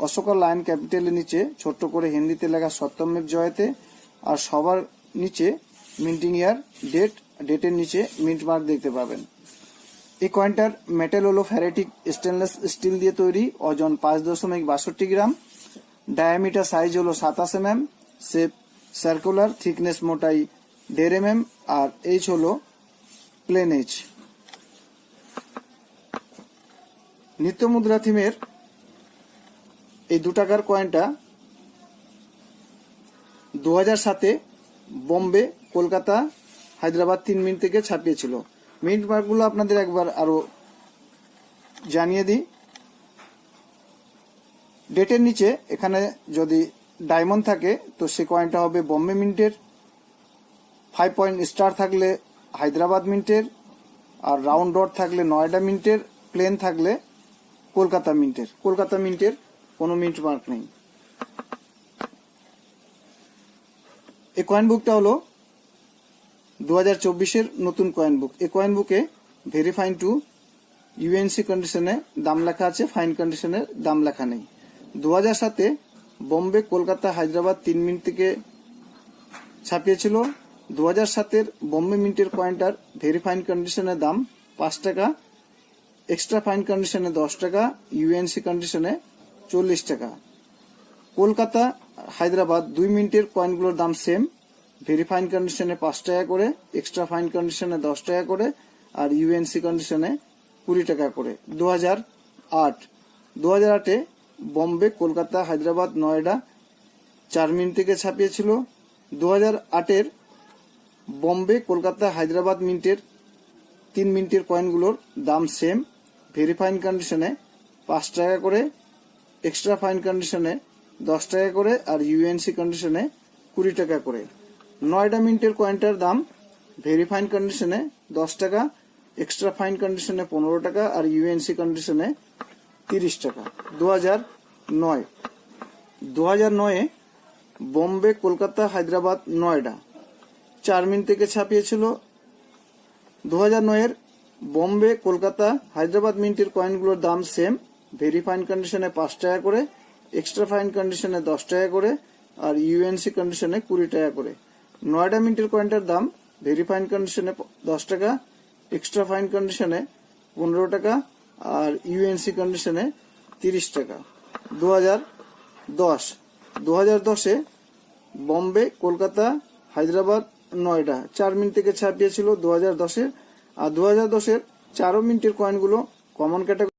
Ashoka lion ক্যাপিটালের নিচে ছোট্ট করে হিন্দিতে লেখা সত্যমেব জয়তে, আর সবার নিচে মিন্টিং ইয়ার, ডেটের নিচে মিন্ট মার্ক দেখতে পাবেন। এই কয়েনটার মেটাল হলো ফেরেটিক স্টেনলেস স্টিল দিয়ে তৈরি, ওজন 5.62 গ্রাম, ডায়ামিটার সাইজ হলো 27 mm, শেপ সার্কুলার, থিকনেস মোটাই 1.5 mm, আর এইচ হলো প্লেন এইচ। নিত্য মুদ্রা থিমের এই 2 টাকার কয়েনটা 2007-এ বোম্বে, কলকাতা, হায়দ্রাবাদ 3 মিনিট থেকে ছাপিয়েছিল। মিন্ট মার্কগুলো আপনাদের একবার আরো জানিয়ে দিই। ডেটের নিচে এখানে যদি ডায়মন্ড থাকে তো সে কয়েনটা হবে বোম্বে মিন্টের, 5 পয়েন্ট স্টার থাকলে হায়দ্রাবাদ মিন্টের, আর রাউন্ড ডট থাকলে নয়ডা মিন্টের, প্লেন থাকলে কলকাতা মিন্টের। কলকাতা মিন্টের কোনো মিন্ট মার্ক নেই। এই কয়েন বুকটা হলো 2024-এর নতুন কয়েন বুক। এই কয়েন বুকে ভেরিফাইন টু ইউএনসি কন্ডিশনে দাম লেখা আছে, ফাইন কন্ডিশনে দাম লেখা নেই। 2007-এ বোম্বে, কলকাতা, হায়দ্রাবাদ 3 মিনিট থেকে ছাপিয়েছিল। 2007-এর বোম্বে মিন্টের কয়েনটার ভেরিফাইন কন্ডিশনের দাম 5 টাকা, এক্সট্রা ফাইন কন্ডিশনে 10 টাকা, ইউএনসি কন্ডিশনে 40 টাকা। কলকাতা, হায়দ্রাবাদ 2 মিনিটের কয়েনগুলোর দাম সেম, ভেরিফাইন কন্ডিশনে 5 টাকা করে, এক্সট্রা ফাইন কন্ডিশনে 10 টাকা করে, আর ইউএনসি কন্ডিশনে 20 টাকা করে। 2008-এ বোম্বে, কলকাতা, হায়দ্রাবাদ, নয়ডা 4 মিনিট থেকে ছাপিয়েছিল। 2008-এর বোম্বে, কলকাতা, হায়দ্রাবাদ মিন্টের 3 মিনিটের কয়েনগুলোর দাম সেম, ভেরিফাইন কন্ডিশনে 5 টাকা করে, এক্সট্রা ফাইন কন্ডিশনে 10 টাকা করে, আর ইউএনসি কন্ডিশনে 20 টাকা করে। নয়ডা মিন্টের কয়েনটার দাম ভেরিফাইন কন্ডিশনে 10 টাকা, এক্সট্রা ফাইন কন্ডিশনে 15 টাকা, আর ইউএনসি কন্ডিশনে 30 টাকা। 2009-এ বোম্বে, কলকাতা, হায়দ্রাবাদ, নয়ডা 4 মিনিট থেকে ছাপিয়েছিল। 2009-এর বোম্বে, কলকাতা, হায়দ্রাবাদ মিন্টের কয়েনগুলোর দাম সেম, ভেরিফাইন কন্ডিশনে 5 টাকা করে, এক্সট্রা ফাইন কন্ডিশনে 10 টাকা করে, আর ইউএনসি কন্ডিশনে 20 টাকা করে। নয়ডা মিন্টের কয়েনটার দাম ভেরিফাইন কন্ডিশনে 10 টাকা, এক্সট্রা ফাইন কন্ডিশনে 15 টাকা, আর ইউএনসি কন্ডিশনে 30 টাকা। 2010-এ বোম্বে, কলকাতা, হায়দ্রাবাদ, নয়ডা 4 মিনিট থেকে ছাপিয়েছিল 2010-এ, আর 2010-এর 4 মিনিটের কয়েনগুলো কমন ক্যাটাগরি।